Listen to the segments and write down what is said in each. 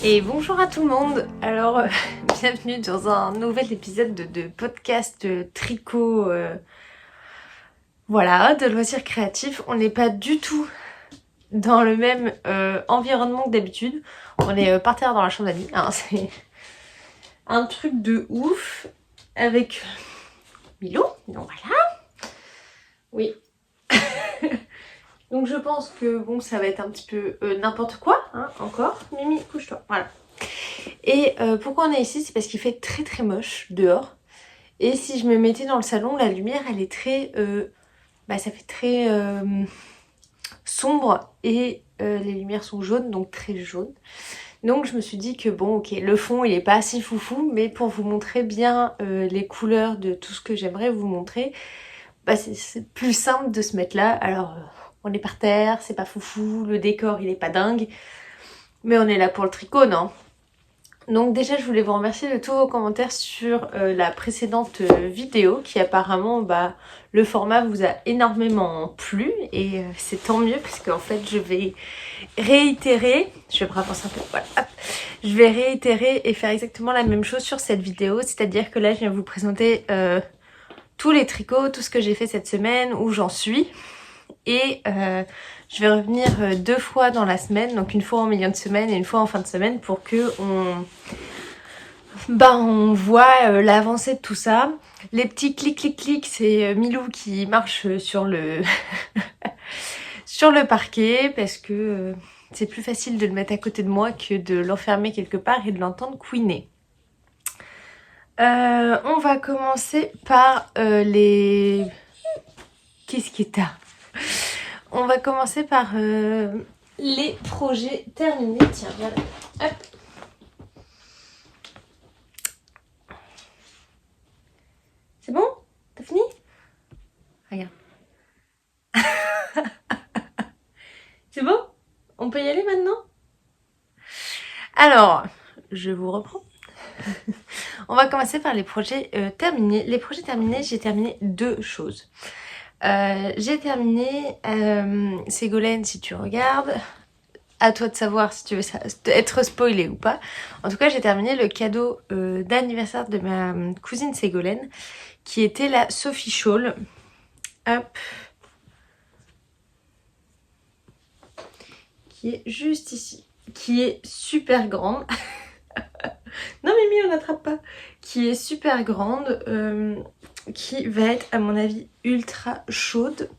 Et bonjour à tout le monde. Alors, bienvenue dans un nouvel épisode de podcast tricot, voilà, de loisirs créatifs. On n'est pas du tout dans le même environnement que d'habitude. On est par terre dans la chambre d'amis, hein, c'est un truc de ouf avec Milo, donc voilà. Oui. Donc je pense que bon, ça va être un petit peu n'importe quoi, hein, encore. Mimi, couche-toi, voilà. Et pourquoi on est ici, c'est parce qu'il fait très très moche dehors. Et si je me mettais dans le salon, la lumière elle est très... ça fait très sombre et les lumières sont jaunes, donc très jaunes. Donc je me suis dit que bon, ok, le fond il est pas si foufou, mais pour vous montrer bien les couleurs de tout ce que j'aimerais vous montrer, c'est plus simple de se mettre là. Alors on est par terre, c'est pas foufou, le décor il est pas dingue, mais on est là pour le tricot, non? Donc déjà je voulais vous remercier de tous vos commentaires sur la précédente vidéo qui apparemment le format vous a énormément plu et c'est tant mieux parce qu'en fait je vais réitérer, je vais me ravancer un peu, voilà, hop. Je vais réitérer et faire exactement la même chose sur cette vidéo, c'est-à-dire que là je viens vous présenter tous les tricots, tout ce que j'ai fait cette semaine, où j'en suis. Et je vais revenir 2 fois dans la semaine, donc une fois en milieu de semaine et une fois en fin de semaine pour que on voit l'avancée de tout ça. Les petits clic, c'est Milou qui marche sur le sur le parquet parce que c'est plus facile de le mettre à côté de moi que de l'enfermer quelque part et de l'entendre couiner. On va commencer par les... Qu'est-ce qui est tard? On va commencer par les projets terminés. Tiens, regarde. Hop. C'est bon? T'as fini? Regarde. C'est bon? On peut y aller maintenant? Alors, je vous reprends. On va commencer par les projets terminés. Les projets terminés, j'ai terminé 2 choses. J'ai terminé Ségolène, si tu regardes. À toi de savoir si tu veux être spoilé ou pas. En tout cas, j'ai terminé le cadeau d'anniversaire de ma cousine Ségolène, qui était la Sophie Shawl. Hop. Qui est juste ici. Qui est super grande. Non Mimi, on n'attrape pas. Qui est super grande. Qui va être, à mon avis, ultra chaude.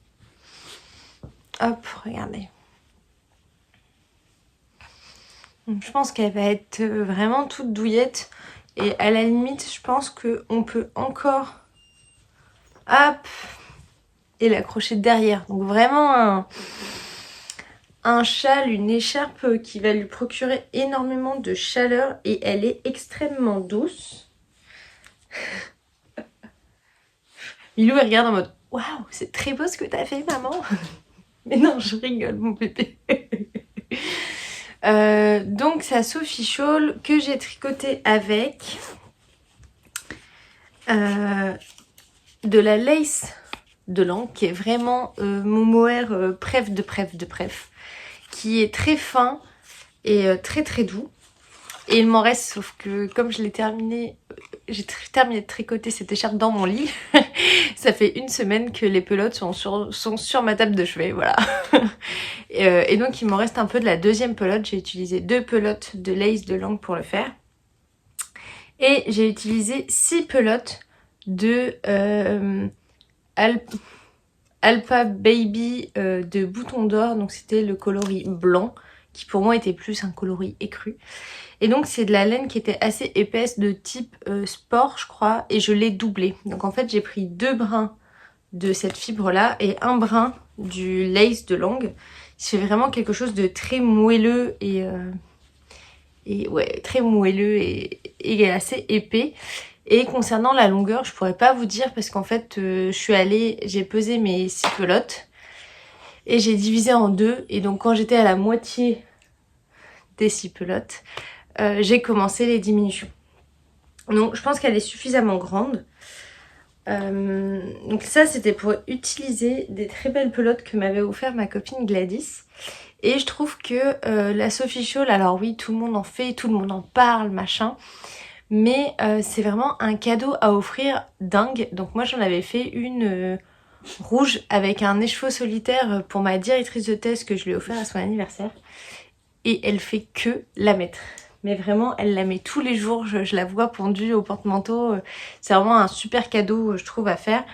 Hop, regardez. Donc, je pense qu'elle va être vraiment toute douillette. Et à la limite, je pense qu'on peut encore... Hop. Et l'accrocher derrière. Donc vraiment un châle, une écharpe qui va lui procurer énormément de chaleur. Et elle est extrêmement douce. Milou, elle regarde en mode « Waouh, c'est très beau ce que t'as fait, maman !» Mais non, je rigole, mon bébé. Donc, c'est la Sophie Shawl que j'ai tricoté avec de la lace de Lang, qui est vraiment mon mohair préf, qui est très fin et très très doux. Et il m'en reste, sauf que comme je l'ai terminé, j'ai terminé de tricoter cette écharpe dans mon lit. Ça fait 1 semaine que les pelotes sont sur ma table de chevet, voilà. Et donc il m'en reste un peu de la deuxième pelote. J'ai utilisé 2 pelotes de lace de Lang pour le faire. Et j'ai utilisé 6 pelotes de Alpa Baby de Bouton d'Or. Donc c'était le coloris blanc, qui pour moi était plus un coloris écru. Et donc c'est de la laine qui était assez épaisse de type sport je crois, et je l'ai doublée. Donc en fait j'ai pris 2 brins de cette fibre là et 1 brin du lace de Lang. C'est vraiment quelque chose de très moelleux et ouais, très moelleux et assez épais. Et concernant la longueur, je pourrais pas vous dire parce qu'en fait j'ai pesé mes 6 pelotes et j'ai divisé en 2. Et donc quand j'étais à la moitié des 6 pelotes, j'ai commencé les diminutions. Donc je pense qu'elle est suffisamment grande. Donc ça c'était pour utiliser des très belles pelotes que m'avait offert ma copine Gladys. Et je trouve que la Sophie Scholl, alors oui, tout le monde en fait, tout le monde en parle, machin, mais c'est vraiment un cadeau à offrir dingue. Donc moi j'en avais fait une rouge avec un écheveau solitaire pour ma directrice de thèse que je lui ai offert à son anniversaire. Et elle fait que la mettre. Mais vraiment, elle la met tous les jours, je la vois pendue au porte-manteau. C'est vraiment un super cadeau, je trouve, à faire.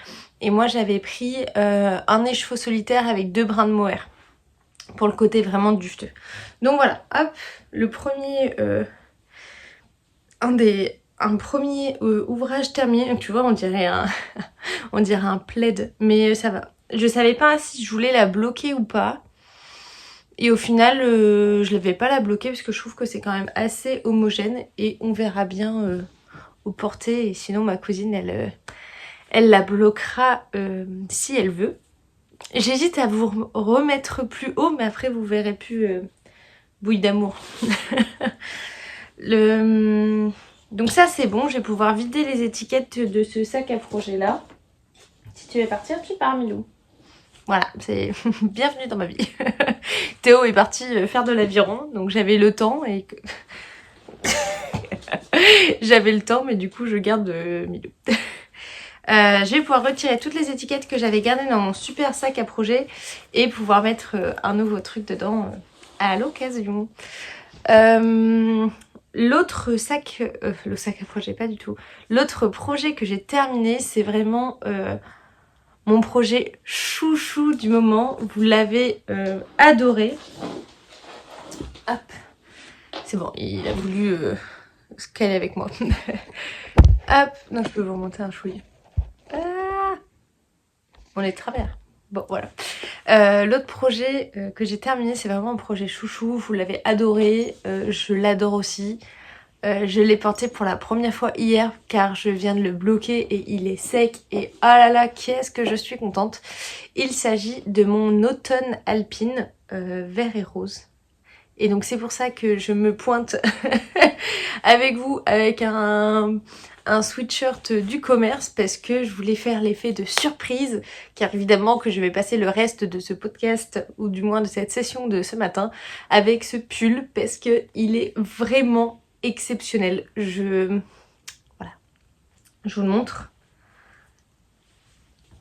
Et moi, j'avais pris un écheveau solitaire avec 2 brins de mohair. Pour le côté vraiment dufteux. Donc voilà, hop, le premier... un premier ouvrage terminé. Tu vois, on dirait on dirait un plaid. Mais ça va. Je savais pas si je voulais la bloquer ou pas. Et au final, je ne vais pas la bloquer parce que je trouve que c'est quand même assez homogène et on verra bien au porté. Et sinon, ma cousine, elle la bloquera si elle veut. J'hésite à vous remettre plus haut, mais après, vous verrez plus bouille d'amour. Donc ça, c'est bon. Je vais pouvoir vider les étiquettes de ce sac à projet là. Si tu veux partir, tu pars, Milou. Voilà, c'est bienvenue dans ma vie. Théo est parti faire de l'aviron, donc j'avais le temps et j'avais le temps, mais du coup je garde Milou. Je vais pouvoir retirer toutes les étiquettes que j'avais gardées dans mon super sac à projet et pouvoir mettre un nouveau truc dedans à l'occasion. L'autre sac, le sac à projet pas du tout. L'autre projet que j'ai terminé, c'est vraiment mon projet chouchou du moment. Vous l'avez adoré. Hop. C'est bon, il a voulu se caler avec moi. Hop. Non, je peux vous remonter un chouille. Ah, on est de travers. Bon, voilà. L'autre projet que j'ai terminé, c'est vraiment un projet chouchou. Vous l'avez adoré. Je l'adore aussi. Je l'ai porté pour la première fois hier car je viens de le bloquer et il est sec et oh là là, qu'est-ce que je suis contente. Il s'agit de mon automne alpine vert et rose. Et donc c'est pour ça que je me pointe avec vous avec un sweatshirt du commerce parce que je voulais faire l'effet de surprise car évidemment que je vais passer le reste de ce podcast ou du moins de cette session de ce matin avec ce pull parce que il est vraiment exceptionnel. Voilà, je vous le montre.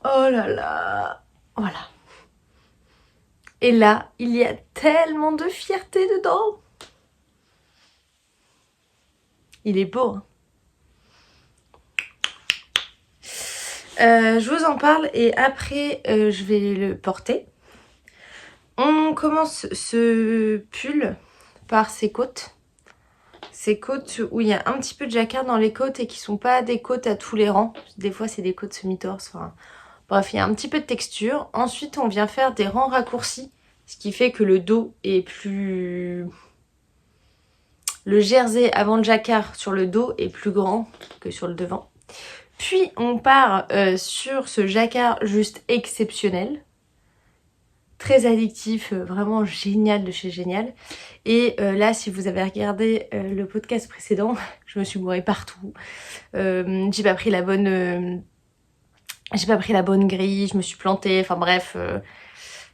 Oh là là, voilà. Et là, il y a tellement de fierté dedans. Il est beau, hein. Je vous en parle et après je vais le porter. On commence ce pull par ses côtes. Ces côtes où il y a un petit peu de jacquard dans les côtes et qui sont pas des côtes à tous les rangs. Des fois c'est des côtes semi-torse. Enfin, bref, il y a un petit peu de texture. Ensuite on vient faire des rangs raccourcis. Ce qui fait que le dos est plus... Le jersey avant le jacquard sur le dos est plus grand que sur le devant. Puis on part sur ce jacquard juste exceptionnel. Très addictif, vraiment génial de chez Génial. Et là, si vous avez regardé le podcast précédent, je me suis bourrée partout. J'ai pas pris la bonne grille, je me suis plantée, enfin bref...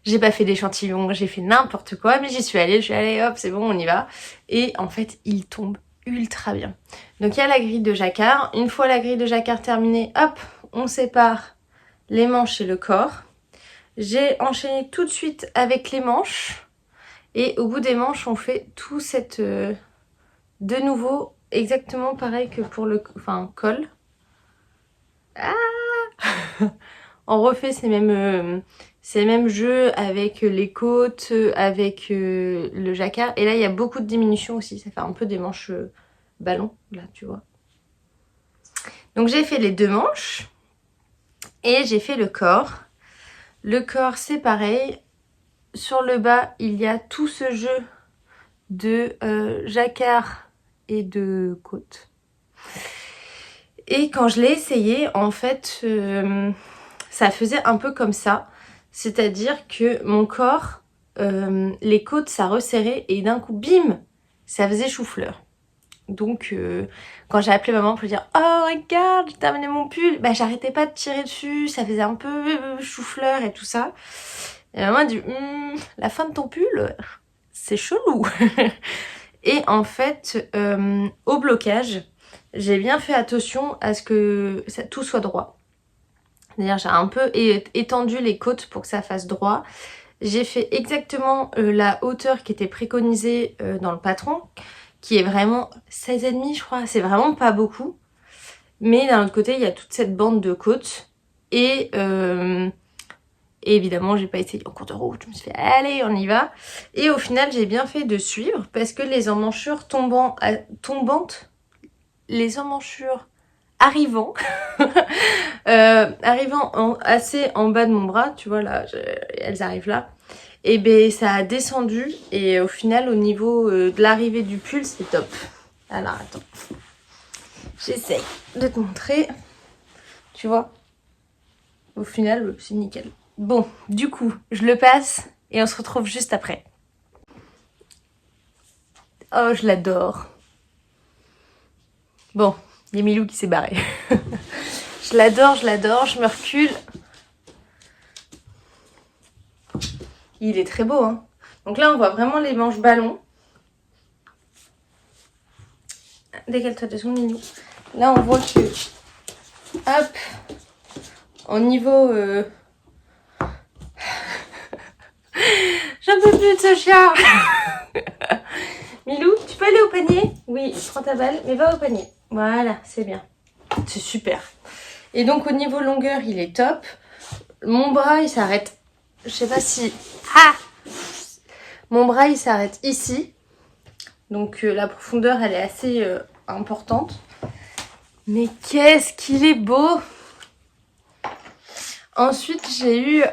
j'ai pas fait d'échantillon, j'ai fait n'importe quoi, mais j'y suis allée, je suis allée, hop, c'est bon, on y va. Et en fait, il tombe ultra bien. Donc il y a la grille de jacquard. Une fois la grille de jacquard terminée, hop, on sépare les manches et le corps. J'ai enchaîné tout de suite avec les manches. Et au bout des manches, on fait tout cette... de nouveau, exactement pareil que pour le col. Ah on refait ces mêmes jeux avec les côtes, avec le jacquard. Et là, il y a beaucoup de diminution aussi. Ça fait un peu des manches ballon, là, tu vois. Donc, j'ai fait les 2 manches. Et j'ai fait le corps. Le corps, c'est pareil. Sur le bas, il y a tout ce jeu de jacquard et de côte. Et quand je l'ai essayé, en fait... ça faisait un peu comme ça, c'est-à-dire que mon corps, les côtes ça resserrait et d'un coup bim, ça faisait chou-fleur. Donc quand j'ai appelé maman pour lui dire oh regarde j'ai terminé mon pull, bah j'arrêtais pas de tirer dessus, ça faisait un peu chou-fleur et tout ça. Et maman a dit la fin de ton pull, c'est chelou. Et en fait, au blocage, j'ai bien fait attention à ce que tout soit droit. D'ailleurs, j'ai un peu étendu les côtes pour que ça fasse droit. J'ai fait exactement la hauteur qui était préconisée dans le patron, qui est vraiment 16,5 je crois. C'est vraiment pas beaucoup. Mais d'un autre côté, il y a toute cette bande de côtes. Et évidemment, j'ai pas essayé en cours de route. Je me suis fait, allez, on y va. Et au final, j'ai bien fait de suivre parce que les emmanchures tombantes, les emmanchures arrivant, assez en bas de mon bras, tu vois là, elles arrivent là. Et ben ça a descendu et au final, au niveau de l'arrivée du pull, c'est top. Alors attends, j'essaye de te montrer. Tu vois, au final, c'est nickel. Bon, du coup, je le passe et on se retrouve juste après. Oh, je l'adore. Bon, il y a Milou qui s'est barré. Je l'adore, je me recule. Il est très beau, hein. Donc là, on voit vraiment les manches ballon. Décale-toi de son Milou. Là, on voit que... Hop. Au niveau... J'en peux plus de ce chien. Milou, tu peux aller au panier? Oui, prends ta balle, mais va au panier. Voilà, c'est bien. C'est super. Et donc, au niveau longueur, il est top. Mon bras, il s'arrête... Je sais pas si... Ah! Mon bras, il s'arrête ici. Donc, la profondeur, elle est assez importante. Mais qu'est-ce qu'il est beau! Ensuite, j'ai eu...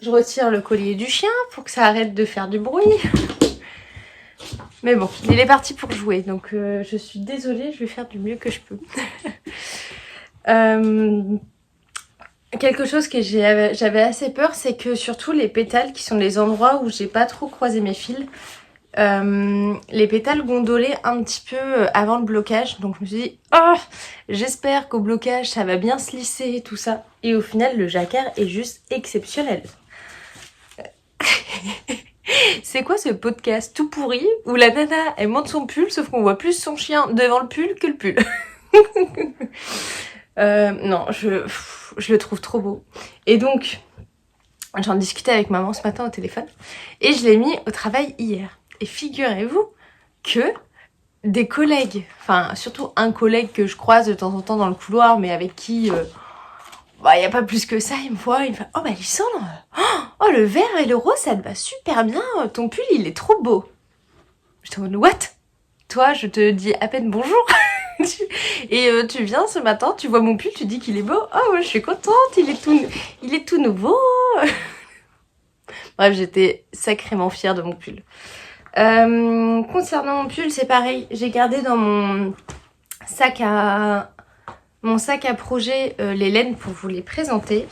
je retire le collier du chien pour que ça arrête de faire du bruit. Mais bon, il est parti pour jouer. Donc, je suis désolée, je vais faire du mieux que je peux. Quelque chose que j'avais assez peur, c'est que surtout les pétales, qui sont les endroits où j'ai pas trop croisé mes fils, les pétales gondolaient un petit peu avant le blocage. Donc je me suis dit, oh, j'espère qu'au blocage ça va bien se lisser et tout ça. Et au final, le jacquard est juste exceptionnel. C'est quoi ce podcast tout pourri où la nana elle monte son pull sauf qu'on voit plus son chien devant le pull que le pull. Non, je le trouve trop beau. Et donc, j'en discutais avec maman ce matin au téléphone et je l'ai mis au travail hier. Et figurez-vous que des collègues, enfin surtout un collègue que je croise de temps en temps dans le couloir mais avec qui il n'y a pas plus que ça, il me voit, il me fait « Oh bah Alexandre, oh le vert et le rose ça te va super bien, ton pull il est trop beau !» Je te dis « What ?» Toi je te dis à peine bonjour et tu viens ce matin, tu vois mon pull, tu dis qu'il est beau. Oh ouais, je suis contente, il est tout nouveau. Bref, j'étais sacrément fière de mon pull. Concernant mon pull, c'est pareil, j'ai gardé dans mon sac à projet les laines pour vous les présenter.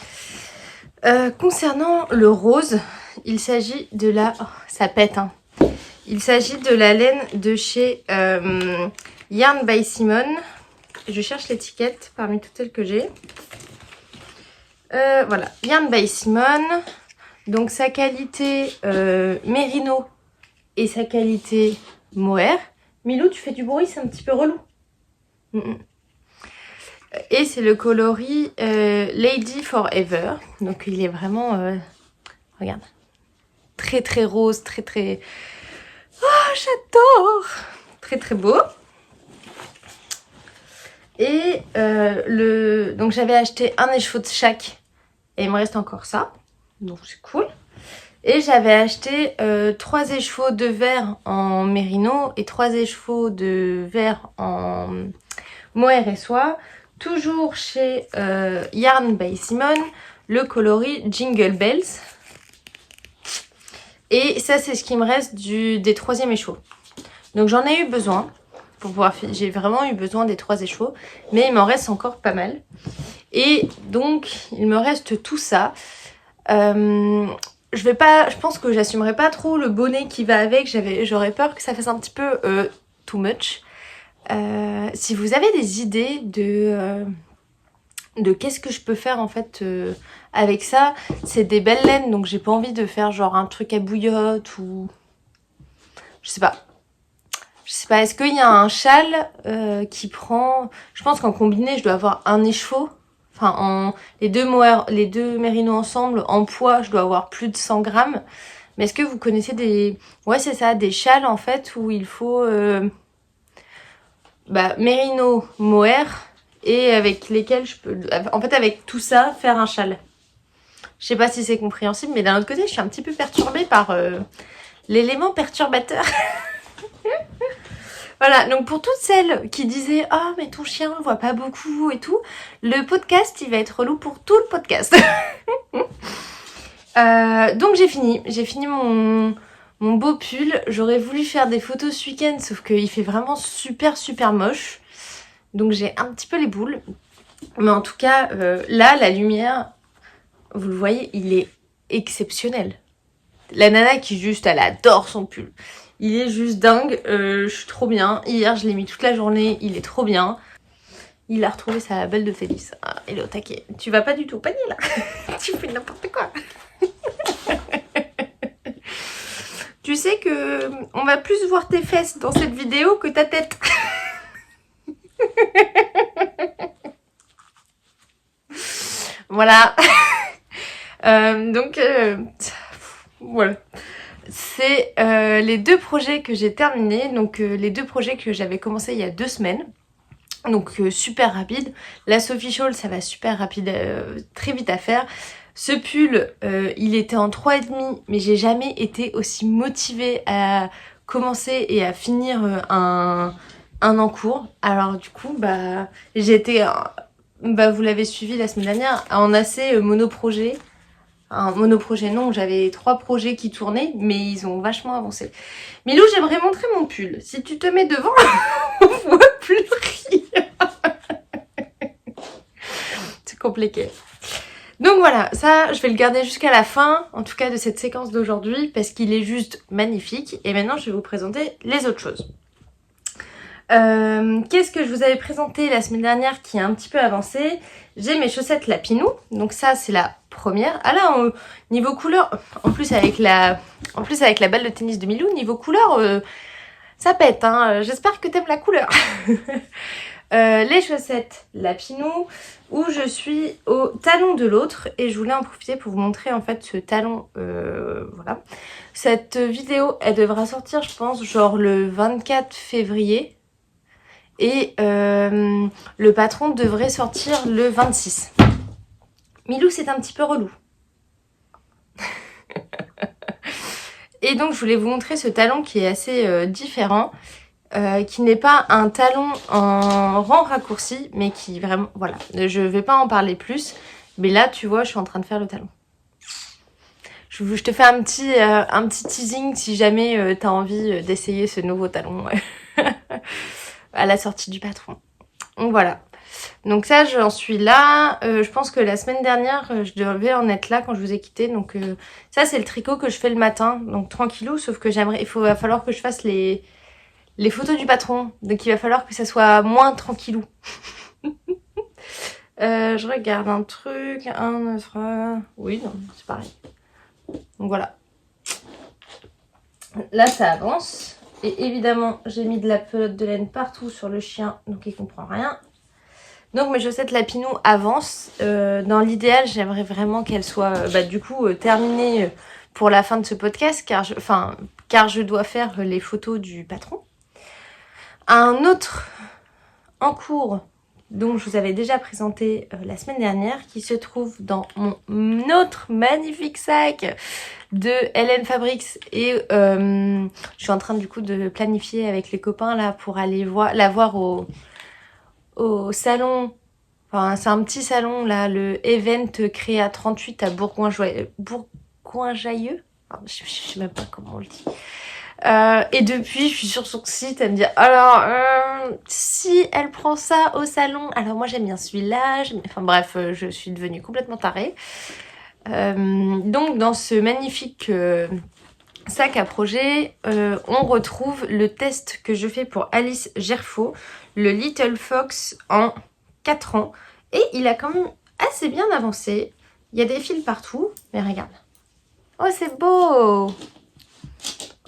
Concernant le rose, il s'agit de la... Oh, ça pète, hein. Il s'agit de la laine de chez Yarn by Simone. Je cherche l'étiquette parmi toutes celles que j'ai. Voilà, Yarn by Simone. Donc sa qualité mérino et sa qualité mohair. Milou, tu fais du bruit, c'est un petit peu relou. Et c'est le coloris Lady Forever. Donc il est vraiment... regarde. Très très rose, très très... Oh, j'adore! Très très beau. Et donc j'avais acheté un écheveau de chaque. Et il me reste encore ça. Donc c'est cool. Et j'avais acheté 3 écheveaux de verre en mérino et 3 écheveaux de verre en mohair et soie. Toujours chez Yarn by Simone, le coloris Jingle Bells. Et ça, c'est ce qui me reste des 3e écheveaux. Donc j'en ai eu besoin. J'ai vraiment eu besoin des 3 écheveaux. Mais il m'en reste encore pas mal. Et donc, il me reste tout ça. Je pense que j'assumerai pas trop le bonnet qui va avec. J'aurais peur que ça fasse un petit peu too much. Si vous avez des idées de qu'est-ce que je peux faire en fait avec ça. C'est des belles laines, donc j'ai pas envie de faire genre un truc à bouillotte ou... Je sais pas. Je sais pas, est-ce qu'il y a un châle qui prend... Je pense qu'en combiné, je dois avoir un écheveau. Enfin, les deux mérinos ensemble, en poids, je dois avoir plus de 100 grammes. Mais est-ce que vous connaissez des... Ouais, c'est ça, des châles en fait où il faut... mérino, mohair, et avec lesquels je peux... En fait, avec tout ça, faire un châle. Je sais pas si c'est compréhensible, mais d'un autre côté, je suis un petit peu perturbée par l'élément perturbateur. Voilà, donc pour toutes celles qui disaient « Ah, mais ton chien, on le voit pas beaucoup et tout », le podcast, il va être relou pour tout le podcast. Donc j'ai fini mon beau pull. J'aurais voulu faire des photos ce week-end, sauf qu'il fait vraiment super moche. Donc j'ai un petit peu les boules. Mais en tout cas, là, la lumière, vous le voyez, il est exceptionnel. La nana qui juste, elle adore son pull. Il est juste dingue, je suis trop bien. Hier, je l'ai mis toute la journée, il est trop bien. Il a retrouvé sa belle de Félix. Ah, il est au taquet. Tu vas pas du tout au panier là. Tu fais n'importe quoi. Tu sais que on va plus voir tes fesses dans cette vidéo que ta tête. Voilà. Voilà. C'est les deux projets que j'ai terminés. Donc les deux projets que j'avais commencé il y a 2 semaines. Donc super rapide. La Sophie Shawl, ça va super rapide, très vite à faire. Ce pull, il était en 3,5, mais j'ai jamais été aussi motivée à commencer et à finir un en cours. Alors du coup, j'ai été, vous l'avez suivi la semaine dernière, en assez monoprojet. Un monoprojet non, j'avais 3 projets qui tournaient, mais ils ont vachement avancé. Milou, j'aimerais montrer mon pull. Si tu te mets devant, on voit plus rien. C'est compliqué. Donc voilà, ça, je vais le garder jusqu'à la fin, en tout cas de cette séquence d'aujourd'hui, parce qu'il est juste magnifique. Et maintenant, je vais vous présenter les autres choses. Qu'est-ce que je vous avais présenté la semaine dernière qui a un petit peu avancé? J'ai mes chaussettes Lapinou, donc ça c'est la première. Ah là, niveau couleur, en plus avec la balle de tennis de Milou, niveau couleur, ça pète, hein. J'espère que t'aimes la couleur. Les chaussettes Lapinou, où je suis au talon de l'autre, et je voulais en profiter pour vous montrer en fait ce talon, voilà. Cette vidéo, elle devra sortir, je pense, genre le 24 février. Et le patron devrait sortir le 26. Milou, c'est un petit peu relou. Et donc, je voulais vous montrer ce talon qui est assez différent. Qui n'est pas un talon en rang raccourci, mais qui vraiment... Voilà, je vais pas en parler plus. Mais là, tu vois, je suis en train de faire le talon. Je te fais un petit teasing si jamais tu as envie d'essayer ce nouveau talon à la sortie du patron. Donc voilà. Donc ça, j'en suis là. Je pense que la semaine dernière, je devais en être là quand je vous ai quitté. Donc ça, c'est le tricot que je fais le matin. Donc tranquillou, sauf que va falloir que je fasse les photos du patron. Donc il va falloir que ça soit moins tranquillou. Je regarde un truc. Oui, non, c'est pareil. Donc voilà. Là, ça avance. Et évidemment, j'ai mis de la pelote de laine partout sur le chien. Donc il comprend rien. Donc mes chaussettes Lapinou avancent. Dans l'idéal, j'aimerais vraiment qu'elles soient terminées pour la fin de ce podcast. Car je dois faire les photos du patron. Un autre en cours dont je vous avais déjà présenté la semaine dernière, qui se trouve dans mon autre magnifique sac de Hélène Fabrics. Et je suis en train du coup de planifier avec les copains là pour aller la voir au salon. Enfin, c'est un petit salon là, le Event Créa 38 à Bourgoin-Jailleux. Je sais même pas comment on le dit. Et depuis, je suis sur son site, elle me dit alors si elle prend ça au salon, alors moi j'aime bien celui-là. Enfin bref, je suis devenue complètement tarée. Donc dans ce magnifique sac à projet, on retrouve le test que je fais pour Alice Gerfaux, le Little Fox en 4 ans. Et il a quand même assez bien avancé. Il y a des fils partout, mais regarde. Oh, c'est beau!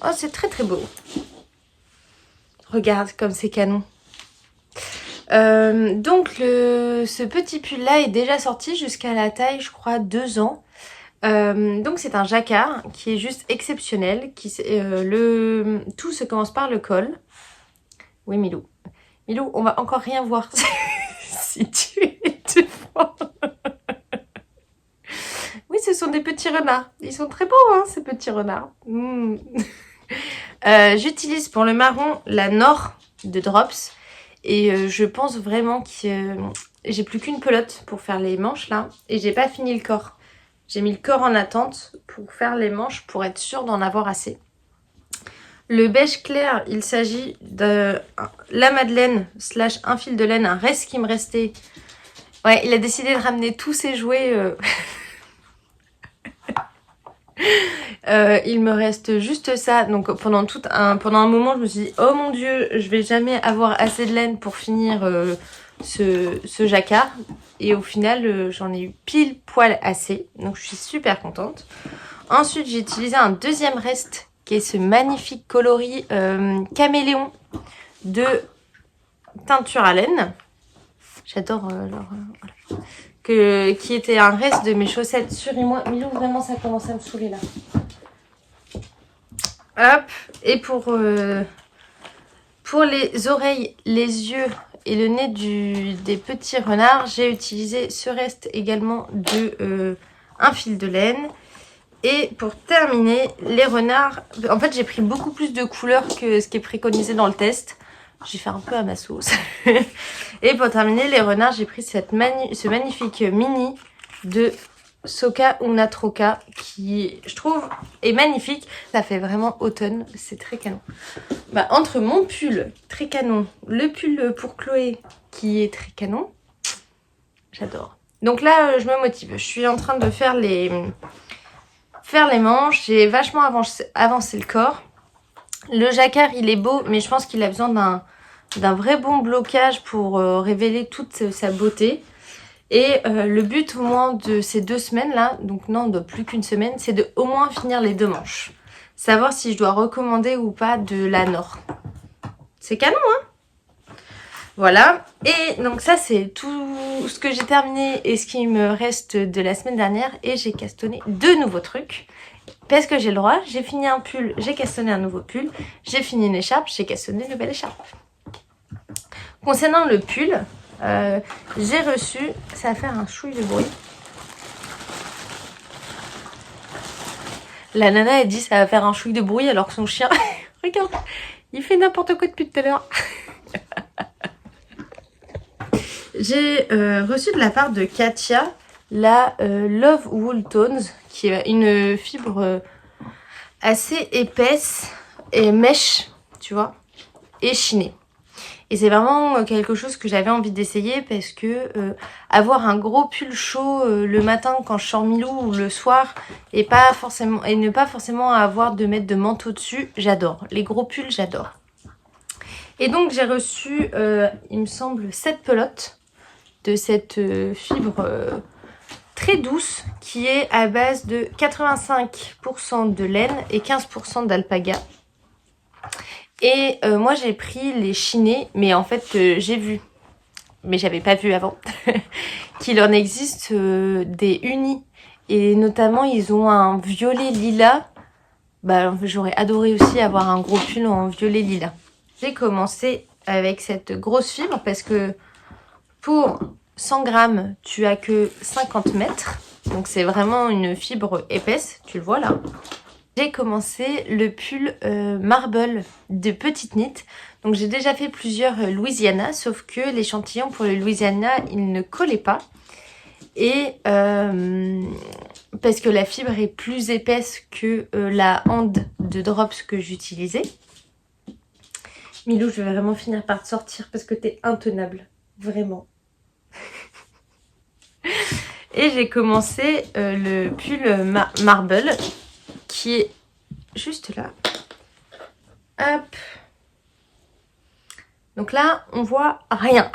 Oh, c'est très très beau. Regarde comme c'est canon. Donc ce petit pull là est déjà sorti jusqu'à la taille je crois 2 ans. Donc c'est un jacquard qui est juste exceptionnel. Tout se commence par le col. Oui Milou. Milou, on va encore rien voir si tu es devant. Oui, ce sont des petits renards. Ils sont très beaux hein, ces petits renards. J'utilise pour le marron la Nord de Drops. Et je pense vraiment que j'ai plus qu'une pelote pour faire les manches là. Et j'ai pas fini le corps. J'ai mis le corps en attente pour faire les manches pour être sûre d'en avoir assez. Le beige clair, il s'agit de la Madeleine / un fil de laine, un reste qui me restait. Ouais, il a décidé de ramener tous ses jouets. Il me reste juste ça. Donc pendant un moment, je me suis dit, oh mon dieu, je vais jamais avoir assez de laine pour finir ce jacquard. Et au final, j'en ai eu pile poil assez. Donc je suis super contente. Ensuite, j'ai utilisé un deuxième reste qui est ce magnifique coloris caméléon de teinture à laine. J'adore voilà. Qui était un reste de mes chaussettes sur et moi. Milou, vraiment, ça commence à me saouler là. Hop. Et pour les oreilles, les yeux et le nez des petits renards, j'ai utilisé ce reste également de un fil de laine. Et pour terminer, les renards, en fait j'ai pris beaucoup plus de couleurs que ce qui est préconisé dans le test. J'ai fait un peu à ma sauce. Et pour terminer, les renards, j'ai pris ce magnifique mini de Soka Una Troca qui, je trouve, est magnifique. Ça fait vraiment automne, c'est très canon. Bah, entre mon pull très canon, le pull pour Chloé qui est très canon, j'adore. Donc là, je me motive. Je suis en train de faire les manches. J'ai vachement avancé le corps. Le jacquard, il est beau, mais je pense qu'il a besoin d'un vrai bon blocage pour révéler toute sa beauté. Et le but au moins de ces 2 semaines là, donc non, de plus qu'une semaine, c'est de au moins finir les 2 manches. Savoir si je dois recommander ou pas de la Nord. C'est canon hein. Voilà, et donc ça c'est tout ce que j'ai terminé et ce qui me reste de la semaine dernière. Et j'ai castonné 2 nouveaux trucs. Parce que j'ai le droit, j'ai fini un pull, j'ai castonné un nouveau pull. J'ai fini une écharpe, j'ai castonné une nouvelle écharpe. Concernant le pull, j'ai reçu, ça va faire un chouille de bruit. La nana elle dit ça va faire un chouille de bruit alors que son chien, regarde, il fait n'importe quoi depuis tout à l'heure. J'ai reçu de la part de Katia la Love Wool Tones, qui est une fibre assez épaisse et mèche, tu vois, et chinée. Et c'est vraiment quelque chose que j'avais envie d'essayer parce que avoir un gros pull chaud le matin quand je sors Milou ou le soir et ne pas forcément avoir de mettre de manteau dessus, j'adore. Les gros pulls, j'adore. Et donc j'ai reçu, il me semble, 7 pelotes de cette fibre très douce qui est à base de 85% de laine et 15% d'alpaga. Et moi j'ai pris les chinés, mais en fait j'ai vu, mais j'avais pas vu avant, qu'il en existe des unis. Et notamment ils ont un violet lilas. Bah j'aurais adoré aussi avoir un gros pull en violet lilas. J'ai commencé avec cette grosse fibre parce que pour 100 grammes tu as que 50 mètres. Donc c'est vraiment une fibre épaisse, tu le vois là. J'ai commencé le pull Marble de Petite Knit. Donc j'ai déjà fait plusieurs Louisiana, sauf que l'échantillon pour le Louisiana, il ne collait pas. Et parce que la fibre est plus épaisse que la hand de Drops que j'utilisais. Milou, je vais vraiment finir par te sortir parce que t'es intenable. Vraiment. Et j'ai commencé le pull Marble qui est juste là. Hop. Donc là, on voit rien.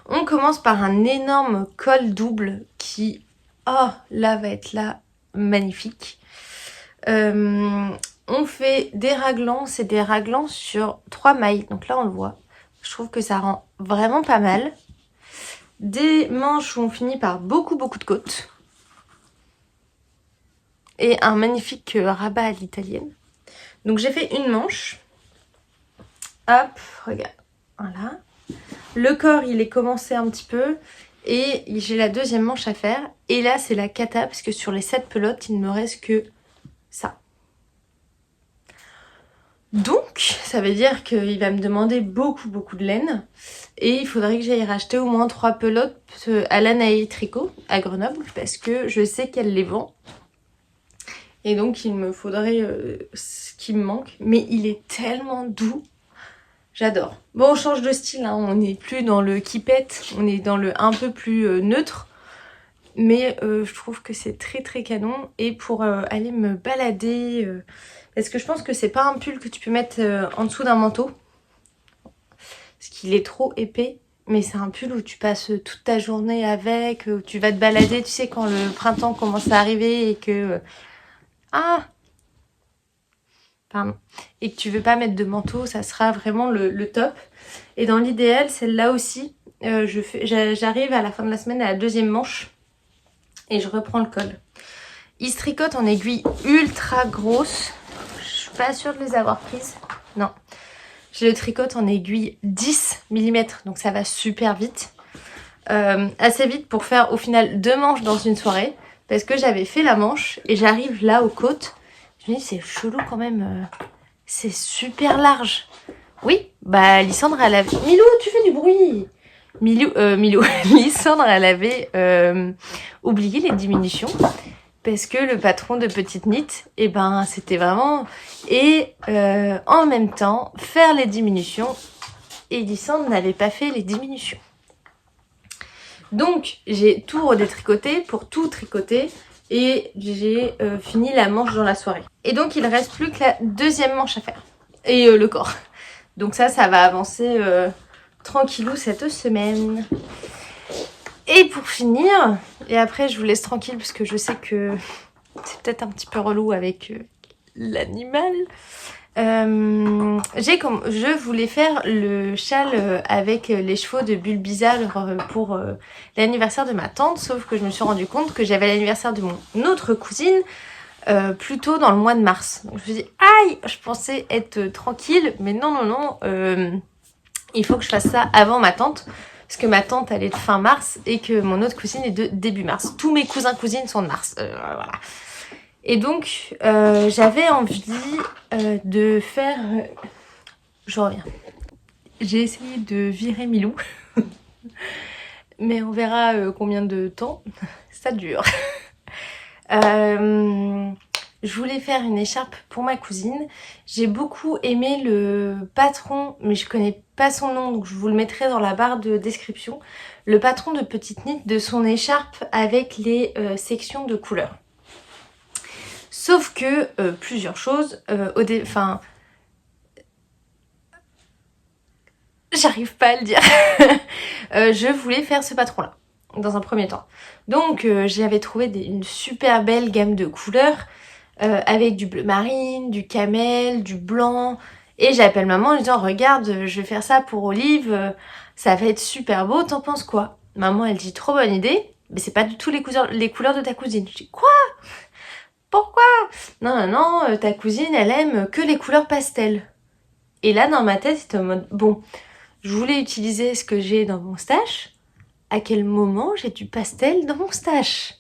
On commence par un énorme col double qui, oh, là va être là, magnifique. On fait des raglans, c'est des raglans sur 3 mailles, donc là on le voit. Je trouve que ça rend vraiment pas mal. Des manches où on finit par beaucoup de côtes. Et un magnifique rabat à l'italienne. Donc j'ai fait une manche. Hop, regarde, voilà. Le corps il est commencé un petit peu. Et j'ai la deuxième manche à faire. Et là c'est la cata parce que sur les 7 pelotes il ne me reste que ça. Donc, ça veut dire qu'il va me demander beaucoup de laine. Et il faudrait que j'aille racheter au moins 3 pelotes à l'Anaï Tricot à Grenoble. Parce que je sais qu'elle les vend. Et donc, il me faudrait ce qui me manque. Mais il est tellement doux. J'adore. Bon, on change de style. Hein. On n'est plus dans le qui pète. On est dans le un peu plus neutre. Mais je trouve que c'est très canon. Et pour aller me balader... Parce que je pense que c'est pas un pull que tu peux mettre en dessous d'un manteau. Parce qu'il est trop épais. Mais c'est un pull où tu passes toute ta journée avec. Où tu vas te balader, tu sais, quand le printemps commence à arriver et que... Pardon. Et que tu veux pas mettre de manteau, ça sera vraiment le top. Et dans l'idéal, celle-là aussi, j'arrive à la fin de la semaine à la deuxième manche. Et je reprends le col. Il se tricote en aiguille ultra grosse. Je suis pas sûre de les avoir prises. Non. Je le tricote en aiguille 10 mm. Donc ça va super vite. Assez vite pour faire au final 2 manches dans une soirée. Parce que j'avais fait la manche et j'arrive là aux côtes. Je me dis c'est chelou quand même. C'est super large. Oui, bah Lysandre elle avait... Milou, tu fais du bruit. Milou. Lysandre elle avait oublié les diminutions. Parce que le patron de Petite Knit, eh ben, c'était vraiment... Et en même temps, faire les diminutions. Et Lysandre n'avait pas fait les diminutions. Donc, j'ai tout redétricoté pour tout tricoter. Et j'ai fini la manche dans la soirée. Et donc, il ne reste plus que la deuxième manche à faire. Et le corps. Donc ça va avancer tranquillou cette semaine. Et pour finir, et après je vous laisse tranquille parce que je sais que c'est peut-être un petit peu relou avec l'animal. Je voulais faire le châle avec les chevaux de Bulbisa pour l'anniversaire de ma tante, sauf que je me suis rendu compte que j'avais l'anniversaire de mon autre cousine plutôt dans le mois de mars. Donc je me suis dit, aïe, je pensais être tranquille, mais non, il faut que je fasse ça avant ma tante. Parce que ma tante, elle est de fin mars et que mon autre cousine est de début mars. Tous mes cousins-cousines sont de mars. Voilà. Et donc, j'avais envie de faire... Je reviens. J'ai essayé de virer Milou. Mais on verra combien de temps ça dure. Je voulais faire une écharpe pour ma cousine. J'ai beaucoup aimé le patron, mais je connais pas son nom, donc je vous le mettrai dans la barre de description. Le patron de Petite Knit de son écharpe avec les sections de couleurs. Sauf que plusieurs choses, j'arrive pas à le dire. Je voulais faire ce patron-là, dans un premier temps. Donc j'avais trouvé une super belle gamme de couleurs. Avec du bleu marine, du camel, du blanc. Et j'appelle maman en lui disant regarde, je vais faire ça pour Olive, ça va être super beau, t'en penses quoi? Maman elle dit trop bonne idée, mais c'est pas du tout les couleurs de ta cousine. Je dis quoi? Pourquoi? Non, ta cousine elle aime que les couleurs pastel. Et là dans ma tête c'était en mode bon, je voulais utiliser ce que j'ai dans mon stash. À quel moment j'ai du pastel dans mon stash?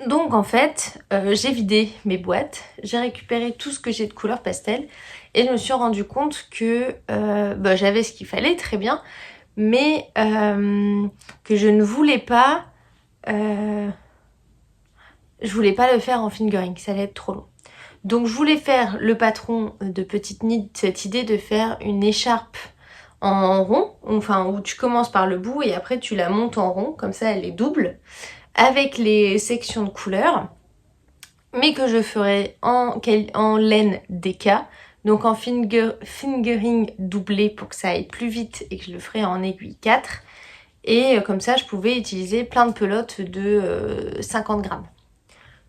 Donc en fait, j'ai vidé mes boîtes, j'ai récupéré tout ce que j'ai de couleur pastel et je me suis rendu compte que j'avais ce qu'il fallait, très bien, mais que je ne voulais pas... je voulais pas le faire en fingering, ça allait être trop long. Donc je voulais faire le patron de Petite Knit, cette idée de faire une écharpe en rond, enfin où tu commences par le bout et après tu la montes en rond, comme ça elle est double, avec les sections de couleurs, mais que je ferai en laine DK, donc en fingering doublé pour que ça aille plus vite et que je le ferai en aiguille 4. Et comme ça, je pouvais utiliser plein de pelotes de 50 grammes.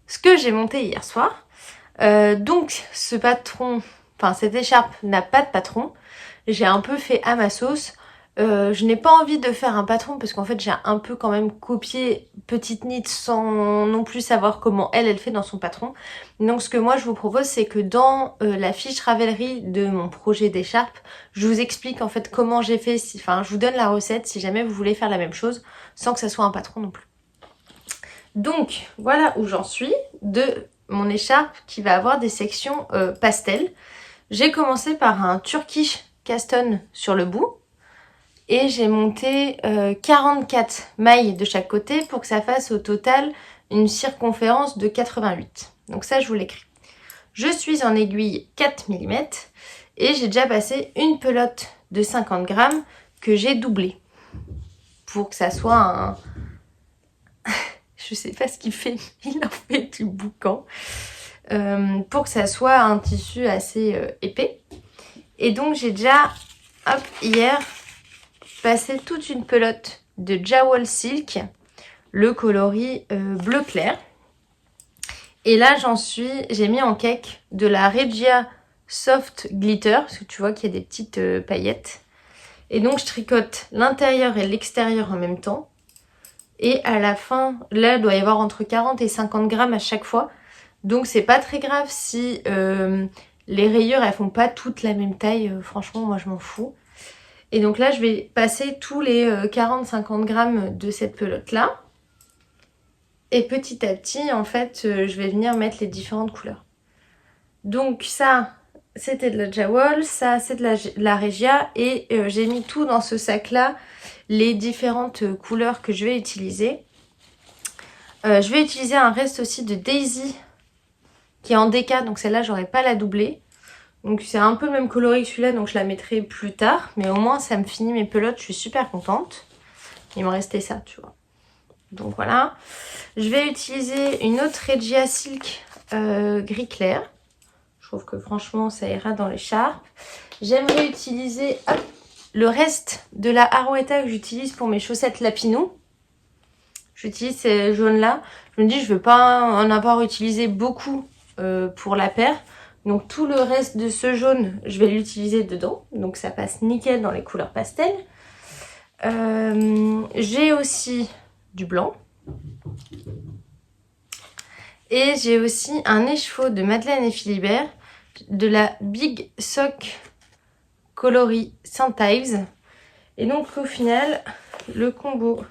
Ce que j'ai monté hier soir. Donc ce patron, enfin cette écharpe n'a pas de patron. J'ai un peu fait à ma sauce. Je n'ai pas envie de faire un patron parce qu'en fait j'ai un peu quand même copié Petite Knit sans non plus savoir comment elle fait dans son patron. Donc ce que moi je vous propose, c'est que dans la fiche Ravelry de mon projet d'écharpe, je vous explique en fait comment j'ai fait, enfin je vous donne la recette si jamais vous voulez faire la même chose sans que ça soit un patron non plus. Donc voilà où j'en suis de mon écharpe qui va avoir des sections pastel. J'ai commencé par un Turkish Caston sur le bout. Et j'ai monté 44 mailles de chaque côté pour que ça fasse au total une circonférence de 88. Donc ça, je vous l'écris. Je suis en aiguille 4 mm et j'ai déjà passé une pelote de 50 grammes que j'ai doublée. Pour que ça soit un... je sais pas ce qu'il fait, il en fait du boucan. Pour que ça soit un tissu assez épais. Et donc j'ai déjà, hop, hier... passer toute une pelote de Jawol Silk, le coloris bleu clair. Et là j'ai mis en cake de la Regia Soft Glitter, parce que tu vois qu'il y a des petites paillettes. Et donc je tricote l'intérieur et l'extérieur en même temps. Et à la fin, là il doit y avoir entre 40 et 50 grammes à chaque fois. Donc c'est pas très grave si les rayures elles font pas toutes la même taille, franchement moi je m'en fous. Et donc là, je vais passer tous les 40-50 grammes de cette pelote-là. Et petit à petit, en fait, je vais venir mettre les différentes couleurs. Donc ça, c'était de la Jawol, ça, c'est de la Regia. Et j'ai mis tout dans ce sac-là, les différentes couleurs que je vais utiliser. Je vais utiliser un reste aussi de Daisy, qui est en DK, donc celle-là, j'aurai pas la doublée. Donc c'est un peu le même coloris que celui-là, donc je la mettrai plus tard. Mais au moins ça me finit mes pelotes, je suis super contente. Il me restait ça, tu vois. Donc voilà. Je vais utiliser une autre Regia Silk gris clair. Je trouve que franchement ça ira dans l'écharpe. J'aimerais utiliser le reste de la Arouetta que j'utilise pour mes chaussettes Lapinou. J'utilise ces jaunes-là. Je me dis je ne veux pas en avoir utilisé beaucoup pour la paire. Donc tout le reste de ce jaune, je vais l'utiliser dedans. Donc ça passe nickel dans les couleurs pastel. J'ai aussi du blanc. Et j'ai aussi un écheveau de Madeleine et Philibert de la Big Sock Coloris Saint Ives. Et donc au final, le combo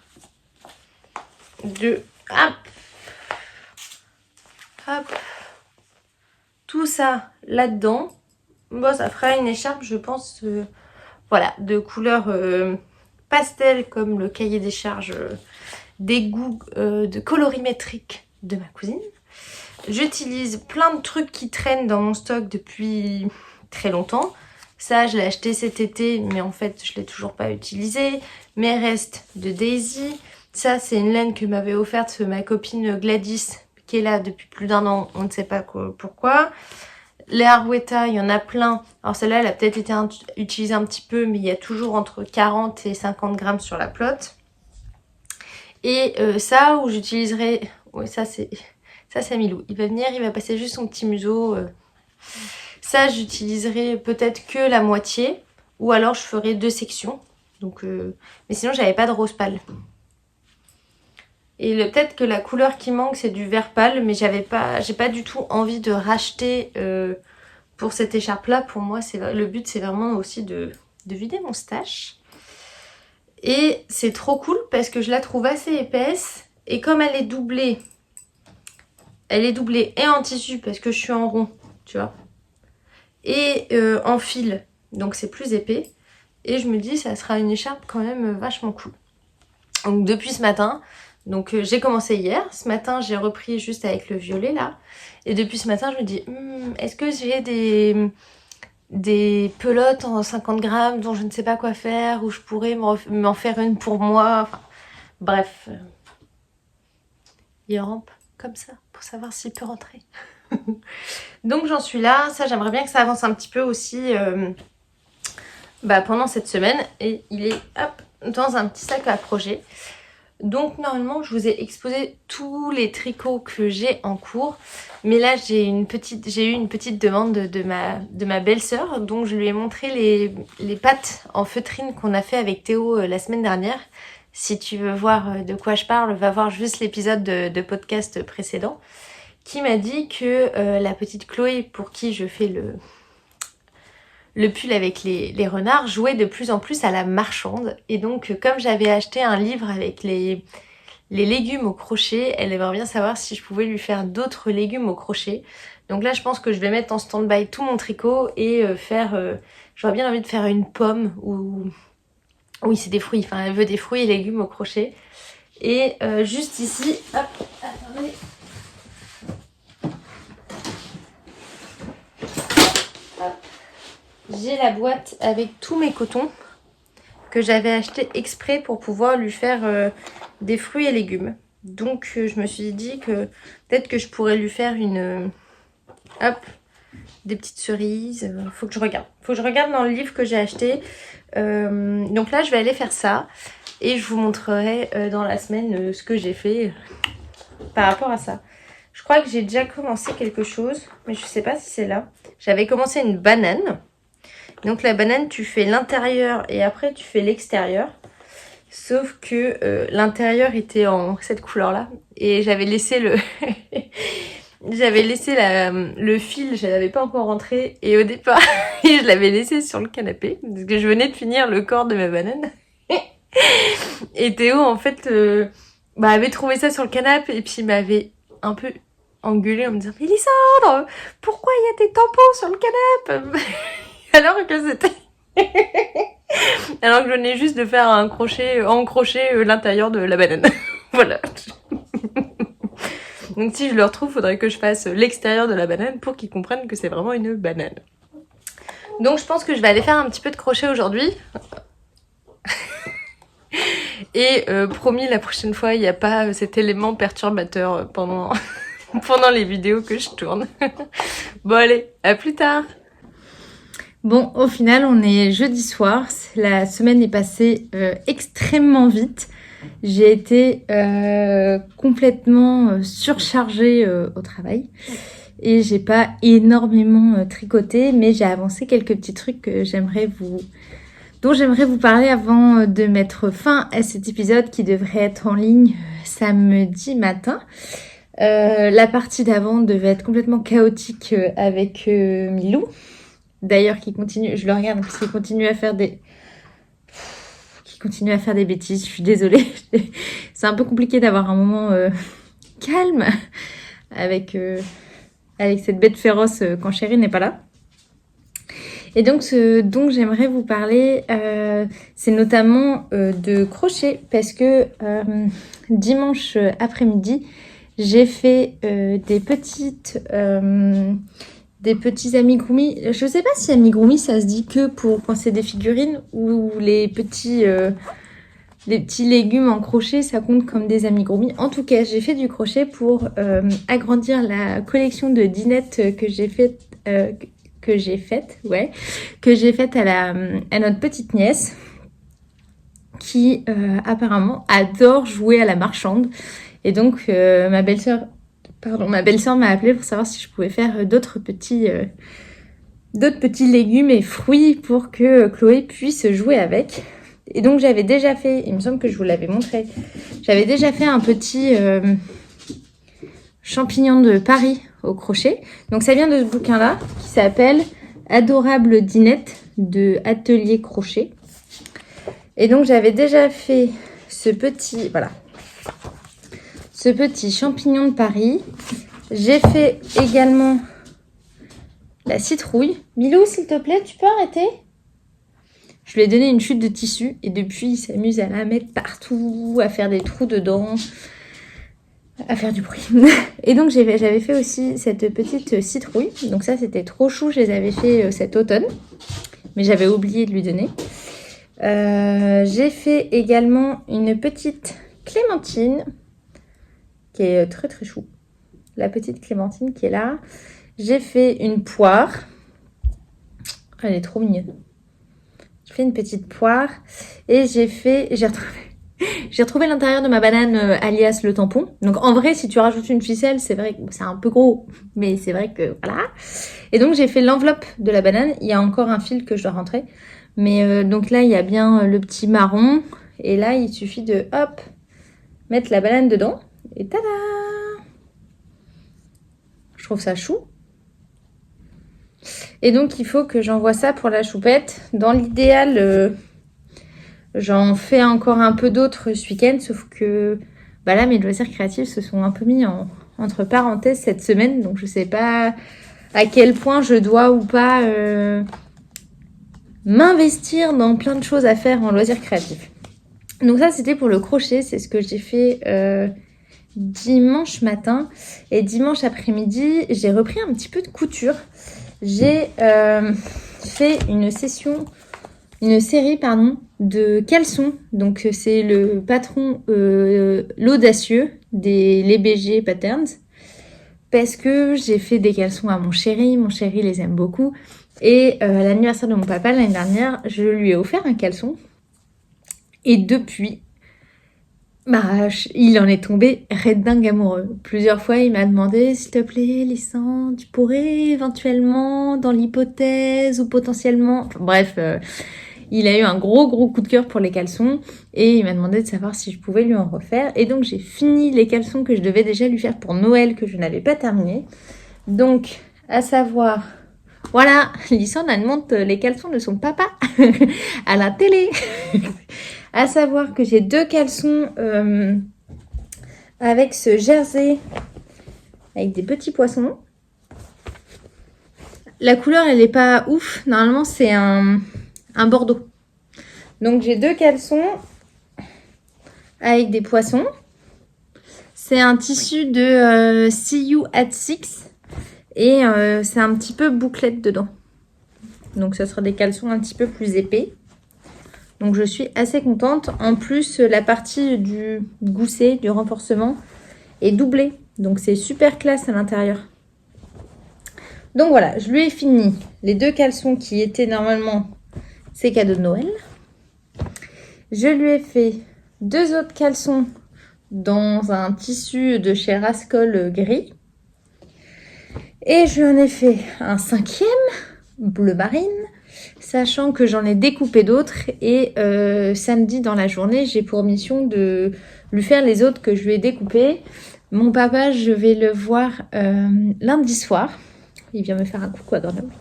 de... Hop, hop, tout ça là-dedans, bon, ça fera une écharpe, je pense, voilà, de couleur pastel comme le cahier des charges des goûts de colorimétrique de ma cousine. J'utilise plein de trucs qui traînent dans mon stock depuis très longtemps. Ça, je l'ai acheté cet été, mais en fait, je ne l'ai toujours pas utilisé. Mes restes de Daisy. Ça, c'est une laine que m'avait offerte ma copine Gladys, qui est là depuis plus d'1 an, on ne sait pas pourquoi. Les Arouetta, il y en a plein. Alors celle-là, elle a peut-être été utilisée un petit peu, mais il y a toujours entre 40 et 50 grammes sur la pelote. Et ça, où j'utiliserai... Oui, ça c'est Milou. Il va venir, il va passer juste son petit museau. Ça, j'utiliserai peut-être que la moitié. Ou alors, je ferai 2 sections. Donc, mais sinon, j'avais pas de rose pâle. Et peut-être que la couleur qui manque, c'est du vert pâle. Mais j'ai pas du tout envie de racheter pour cette écharpe-là. Pour moi, le but, c'est vraiment aussi de vider mon stash. Et c'est trop cool parce que je la trouve assez épaisse. Et comme elle est doublée et en tissu parce que je suis en rond, tu vois. Et en fil, donc c'est plus épais. Et je me dis, ça sera une écharpe quand même vachement cool. Donc depuis ce matin, donc j'ai commencé hier. Ce matin, j'ai repris juste avec le violet là. Et depuis ce matin, je me dis, est-ce que j'ai des pelotes en 50 grammes dont je ne sais pas quoi faire, ou je pourrais m'en faire une pour moi. Enfin, bref. Il rampe comme ça pour savoir s'il peut rentrer. Donc j'en suis là, ça j'aimerais bien que ça avance un petit peu aussi pendant cette semaine. Et il est dans un petit sac à projet. Donc normalement je vous ai exposé tous les tricots que j'ai en cours. Mais là j'ai eu une petite demande de ma belle-sœur. Donc je lui ai montré les pattes en feutrine qu'on a fait avec Théo la semaine dernière. Si tu veux voir de quoi je parle, va voir juste l'épisode de podcast précédent. Qui m'a dit que la petite Chloé, pour qui je fais le pull avec les renards, jouait de plus en plus à la marchande. Et donc comme j'avais acheté un livre avec les légumes au crochet, elle aimerait bien savoir si je pouvais lui faire d'autres légumes au crochet. Donc là je pense que je vais mettre en stand-by tout mon tricot et j'aurais bien envie de faire une pomme ou... Oui, c'est des fruits, enfin elle veut des fruits et légumes au crochet. Et juste ici, hop, attendez. J'ai la boîte avec tous mes cotons que j'avais acheté exprès pour pouvoir lui faire des fruits et légumes. Donc je me suis dit que peut-être que je pourrais lui faire des petites cerises. Faut que je regarde. Faut que je regarde dans le livre que j'ai acheté. Donc là je vais aller faire ça et je vous montrerai dans la semaine ce que j'ai fait par rapport à ça. Je crois que j'ai déjà commencé quelque chose, mais je sais pas si c'est là. J'avais commencé une banane. Donc la banane, tu fais l'intérieur et après tu fais l'extérieur. Sauf que l'intérieur était en cette couleur-là. Et j'avais laissé le fil, je l'avais pas encore rentré. Et au départ, je l'avais laissé sur le canapé. Parce que je venais de finir le corps de ma banane. Et Théo, en fait, avait trouvé ça sur le canapé. Et puis il m'avait un peu engueulé en me disant « Mélissandre, pourquoi il y a des tampons sur le canapé ?» Alors que je venais juste de faire en crochet l'intérieur de la banane. Voilà. Donc si je le retrouve, faudrait que je fasse l'extérieur de la banane pour qu'ils comprennent que c'est vraiment une banane. Donc je pense que je vais aller faire un petit peu de crochet aujourd'hui. Et promis, la prochaine fois, il n'y a pas cet élément perturbateur pendant les vidéos que je tourne. Bon allez, à plus tard. Bon, au final, on est jeudi soir. La semaine est passée extrêmement vite. J'ai été complètement surchargée au travail. Et j'ai pas énormément tricoté, mais j'ai avancé quelques petits trucs dont j'aimerais vous parler avant de mettre fin à cet épisode qui devrait être en ligne samedi matin. La partie d'avant devait être complètement chaotique avec Milou. D'ailleurs, qui continue, je le regarde parce qu'il continue à faire des bêtises. Je suis désolée. C'est un peu compliqué d'avoir un moment calme avec cette bête féroce quand Chérie n'est pas là. Et donc, ce dont j'aimerais vous parler, c'est notamment de crochet parce que dimanche après-midi, j'ai fait des petits amigurumi. Je sais pas si amigurumi ça se dit que pour quand c'est des figurines ou les petits légumes en crochet ça compte comme des amigurumi. En tout cas, j'ai fait du crochet pour agrandir la collection de dinettes que j'ai faite à notre petite nièce qui apparemment adore jouer à la marchande. Et donc ma belle-sœur m'a appelée pour savoir si je pouvais faire d'autres petits légumes et fruits pour que Chloé puisse jouer avec. Et donc j'avais déjà fait, il me semble que je vous l'avais montré, j'avais déjà fait un petit champignon de Paris au crochet. Donc ça vient de ce bouquin-là qui s'appelle Adorable Dinette de Atelier Crochet. Et donc j'avais déjà fait ce petit champignon de Paris. J'ai fait également la citrouille. Milou, s'il te plaît, tu peux arrêter ? Je lui ai donné une chute de tissu et depuis, il s'amuse à la mettre partout, à faire des trous dedans, à faire du bruit. Et donc, j'avais fait aussi cette petite citrouille. Donc ça, c'était trop chou. Je les avais fait cet automne, mais j'avais oublié de lui donner. J'ai fait également une petite clémentine qui est très très chou. la petite Clémentine qui est là. J'ai fait une poire. Elle est trop mignonne. J'ai fait une petite poire et j'ai retrouvé l'intérieur de ma banane alias le tampon. Donc en vrai, si tu rajoutes une ficelle, c'est vrai que c'est un peu gros, mais c'est vrai que voilà. Et donc j'ai fait l'enveloppe de la banane. Il y a encore un fil que je dois rentrer. Mais donc là, il y a bien le petit marron. Et là, il suffit de, hop, mettre la banane dedans. Et tada! Je trouve ça chou. Et donc, il faut que j'envoie ça pour la choupette. Dans l'idéal, j'en fais encore un peu d'autres ce week-end. Sauf que bah là, mes loisirs créatifs se sont un peu mis entre parenthèses cette semaine. Donc, je sais pas à quel point je dois ou pas m'investir dans plein de choses à faire en loisirs créatifs. Donc ça, c'était pour le crochet. C'est ce que j'ai fait dimanche matin. Et dimanche après-midi, j'ai repris un petit peu de couture. J'ai fait une série de caleçons. Donc c'est le patron l'audacieux des Les BG Patterns. Parce que j'ai fait des caleçons à mon chéri. Mon chéri les aime beaucoup. Et à l'anniversaire de mon papa l'année dernière, je lui ai offert un caleçon. Et depuis, il en est tombé red dingue amoureux. Plusieurs fois, il m'a demandé, s'il te plaît, Lysandre, tu pourrais éventuellement, dans l'hypothèse ou potentiellement... Enfin, bref, il a eu un gros coup de cœur pour les caleçons et il m'a demandé de savoir si je pouvais lui en refaire. Et donc, j'ai fini les caleçons que je devais déjà lui faire pour Noël, que je n'avais pas terminé. Donc, à savoir... Voilà, Lysandre, elle montre les caleçons de son papa à la télé. À savoir que j'ai 2 caleçons avec ce jersey avec des petits poissons. La couleur, elle est pas ouf. Normalement, c'est un bordeaux. Donc, j'ai 2 caleçons avec des poissons. C'est un tissu de See You at 6. Et c'est un petit peu bouclette dedans. Donc, ça sera des caleçons un petit peu plus épais. Donc, je suis assez contente. En plus, la partie du gousset, du renforcement, est doublée. Donc, c'est super classe à l'intérieur. Donc, voilà. Je lui ai fini les 2 caleçons qui étaient normalement ses cadeaux de Noël. Je lui ai fait 2 autres caleçons dans un tissu de chez Rascol gris. Et je lui en ai fait un 5e, bleu marine, sachant que j'en ai découpé d'autres. Et samedi dans la journée, j'ai pour mission de lui faire les autres que je lui ai découpés. Mon papa, je vais le voir lundi soir. Il vient me faire un coucou à Grenoble.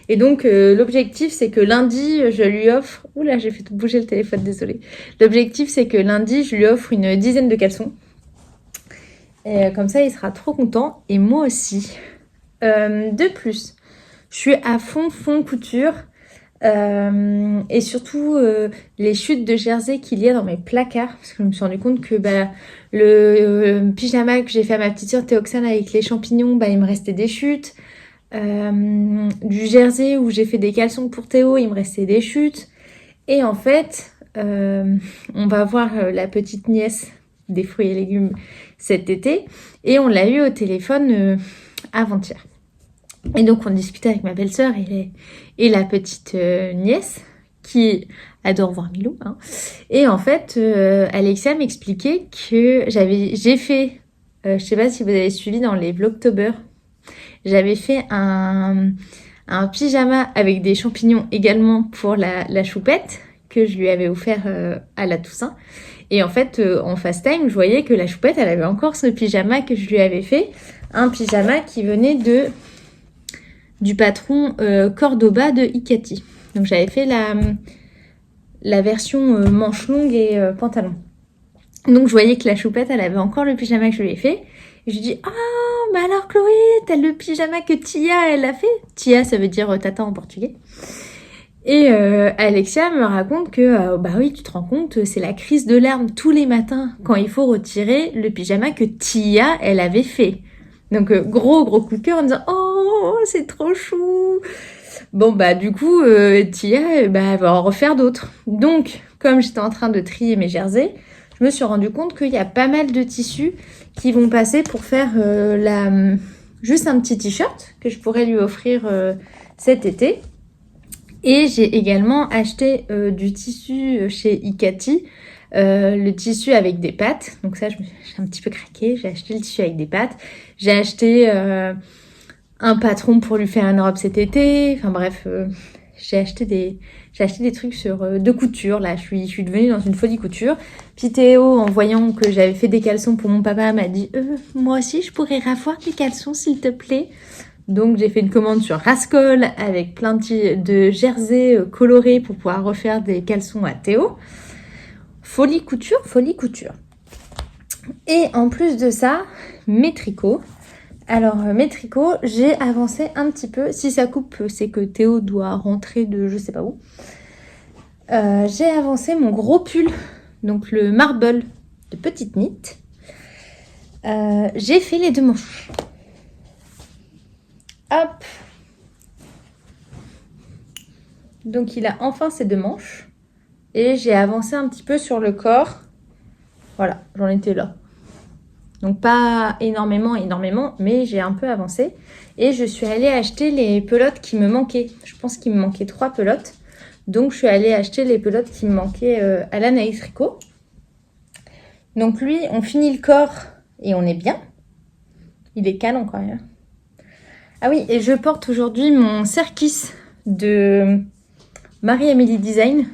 Et donc, l'objectif, c'est que lundi, je lui offre... Oula, j'ai fait bouger le téléphone, désolée. L'objectif, c'est que lundi, je lui offre une 10aine de caleçons. Et comme ça, il sera trop content. Et moi aussi. De plus, je suis à fond couture et surtout les chutes de jersey qu'il y a dans mes placards parce que je me suis rendu compte que le pyjama que j'ai fait à ma petite sœur Théoxane avec les champignons, il me restait des chutes. Du jersey où j'ai fait des caleçons pour Théo, il me restait des chutes. Et en fait, on va voir la petite nièce des fruits et légumes cet été et on l'a eu au téléphone avant-hier. Et donc, on discutait avec ma belle-sœur et la petite nièce qui adore voir Milou. Hein. Et en fait, Alexia m'expliquait que j'ai fait, je sais pas si vous avez suivi dans les Vlogtober, j'avais fait un pyjama avec des champignons également pour la choupette que je lui avais offert à la Toussaint. Et en fait, en fast time, je voyais que la choupette, elle avait encore ce pyjama que je lui avais fait. Un pyjama qui venait du patron Cordoba de Icati. Donc j'avais fait la version manche longue et pantalon. Donc je voyais que la choupette, elle avait encore le pyjama que je lui ai fait. Et je lui dis, mais alors Chloé, t'as le pyjama que Tia, elle a fait. Tia, ça veut dire tata en portugais. Et Alexia me raconte que, oui, tu te rends compte, c'est la crise de larmes tous les matins quand il faut retirer le pyjama que Tia, elle avait fait. Donc, gros coup de cœur en disant « Oh, c'est trop chou !» Bon, du coup, Tia, elle va en refaire d'autres. Donc, comme j'étais en train de trier mes jerseys, je je me suis rendu compte qu'il y a pas mal de tissus qui vont passer pour faire juste un petit t-shirt que je pourrais lui offrir cet été. Et j'ai également acheté du tissu chez Ikati, le tissu avec des pattes. Donc ça, j'ai un petit peu craqué. J'ai acheté le tissu avec des pattes. J'ai acheté un patron pour lui faire une robe cet été. Enfin bref, j'ai acheté des trucs de couture. Là, je suis devenue dans une folie couture. Puis Théo, en voyant que j'avais fait des caleçons pour mon papa, m'a dit moi aussi, je pourrais avoir des caleçons, s'il te plaît. Donc j'ai fait une commande sur Rascol avec plein de jerseys colorés pour pouvoir refaire des caleçons à Théo. Folie couture, folie couture. Et en plus de ça, mes tricots. Alors mes tricots, j'ai avancé un petit peu. Si ça coupe, c'est que Théo doit rentrer de je sais pas où. J'ai avancé mon gros pull, donc le marble de Petite Knit. J'ai fait les 2 manches. Hop. Donc il a enfin ses 2 manches. Et j'ai avancé un petit peu sur le corps. Voilà, j'en étais là. Donc pas énormément, mais j'ai un peu avancé. Et je suis allée acheter les pelotes qui me manquaient. Je pense qu'il me manquait 3 pelotes. Donc je suis allée acheter les pelotes qui me manquaient à l'Anaïs Tricot. Donc lui, on finit le corps et on est bien. Il est canon quand même. Ah oui, et je porte aujourd'hui mon Serkis de Marie-Amélie Design.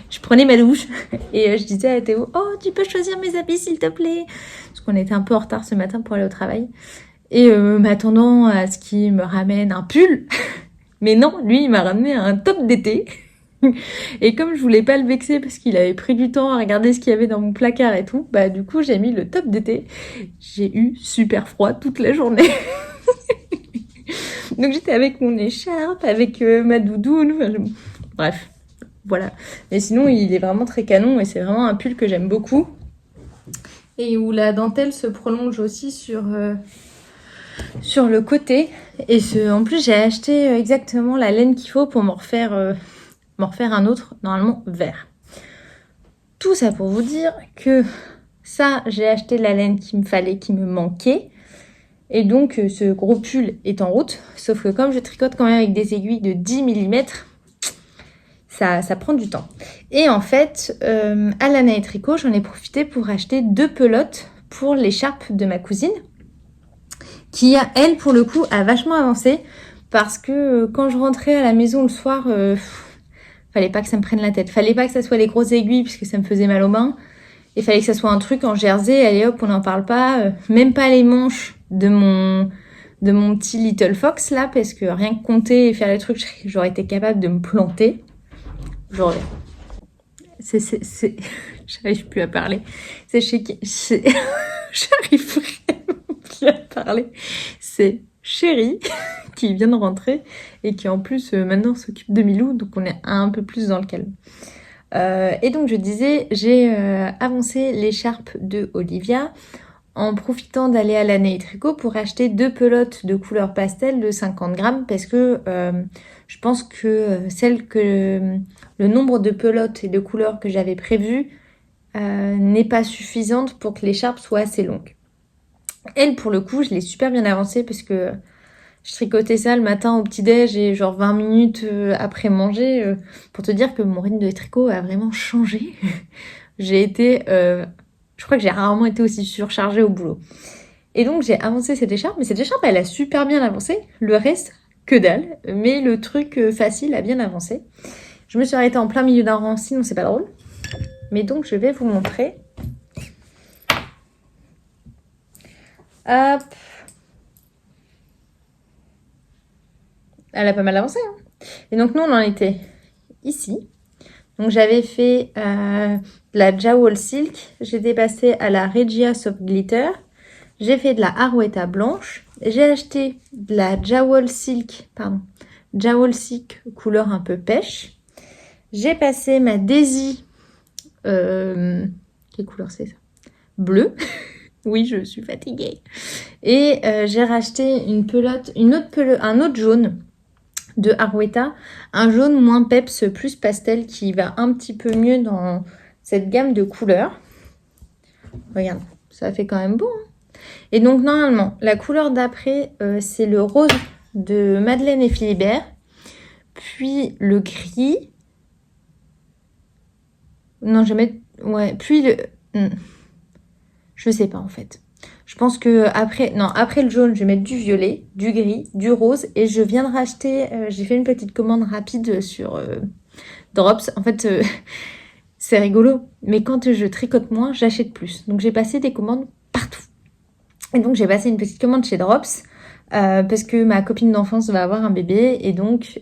Je prenais ma douche et je disais à Théo, oh, tu peux choisir mes habits s'il te plaît, parce qu'on était un peu en retard ce matin pour aller au travail. Et m'attendant à ce qu'il me ramène un pull, mais non, lui il m'a ramené un top d'été. Et comme je voulais pas le vexer parce qu'il avait pris du temps à regarder ce qu'il y avait dans mon placard et tout, bah du coup j'ai mis le top d'été. J'ai eu super froid toute la journée. Donc j'étais avec mon écharpe, avec ma doudoune, bref. Voilà. Mais sinon, il est vraiment très canon et c'est vraiment un pull que j'aime beaucoup. Et où la dentelle se prolonge aussi sur le côté. Et en plus, j'ai acheté exactement la laine qu'il faut pour m'en refaire un autre, normalement vert. Tout ça pour vous dire que ça, j'ai acheté la laine qu'il me fallait, qui me manquait. Et donc, ce gros pull est en route. Sauf que comme je tricote quand même avec des aiguilles de 10 mm, ça prend du temps. Et en fait, à l'Anaïs Tricot, j'en ai profité pour acheter 2 pelotes pour l'écharpe de ma cousine, qui, elle, pour le coup, a vachement avancé. Parce que quand je rentrais à la maison le soir, fallait pas que ça me prenne la tête. Fallait pas que ça soit les grosses aiguilles, puisque ça me faisait mal aux mains. Et fallait que ça soit un truc en jersey. Allez hop, on n'en parle pas. Même pas les manches de mon petit Little Fox, là, parce que rien que compter et faire les trucs, j'aurais été capable de me planter. J'arrive plus à parler. J'arrive vraiment plus à parler. C'est Chérie qui vient de rentrer et qui en plus maintenant s'occupe de Milou, donc on est un peu plus dans le calme. Et donc je disais, j'ai avancé l'écharpe de Olivia en profitant d'aller à l'Anaïs Tricot pour acheter 2 pelotes de couleur pastel de 50 grammes parce que je pense que le nombre de pelotes et de couleurs que j'avais prévu n'est pas suffisante pour que l'écharpe soit assez longue. Elle, pour le coup, je l'ai super bien avancée parce que je tricotais ça le matin au petit-déj et genre 20 minutes après manger pour te dire que mon rythme de tricot a vraiment changé. J'ai été... je crois que j'ai rarement été aussi surchargée au boulot. Et donc, j'ai avancé cette écharpe. Mais cette écharpe, elle a super bien avancé. Le reste, que dalle. Mais le truc facile a bien avancé. Je me suis arrêtée en plein milieu d'un rang, sinon c'est pas drôle. Mais donc, je vais vous montrer. Hop. Elle a pas mal avancé. Hein. Et donc, nous, on en était ici. Donc, j'avais fait de la Jowl Silk. J'étais passée à la Regia Soft Glitter. J'ai fait de la Arwetta blanche. J'ai acheté de la Jowl Silk couleur un peu pêche. J'ai passé ma Daisy. Quelle couleur c'est ça? Bleu. Oui, je suis fatiguée. Et j'ai racheté un autre jaune de Arwetta. Un jaune moins peps, plus pastel, qui va un petit peu mieux dans cette gamme de couleurs. Regarde, ça fait quand même beau. Hein. Et donc, normalement, la couleur d'après, c'est le rose de Madeleine et Philibert. Puis le gris. Non, je vais mettre... Ouais, puis le... Je sais pas, en fait. Je pense que après le jaune, je vais mettre du violet, du gris, du rose. Et je viens de racheter... j'ai fait une petite commande rapide sur Drops. En fait... c'est rigolo, mais quand je tricote moins, j'achète plus. Donc j'ai passé des commandes partout. Et donc j'ai passé une petite commande chez Drops parce que ma copine d'enfance va avoir un bébé. Et donc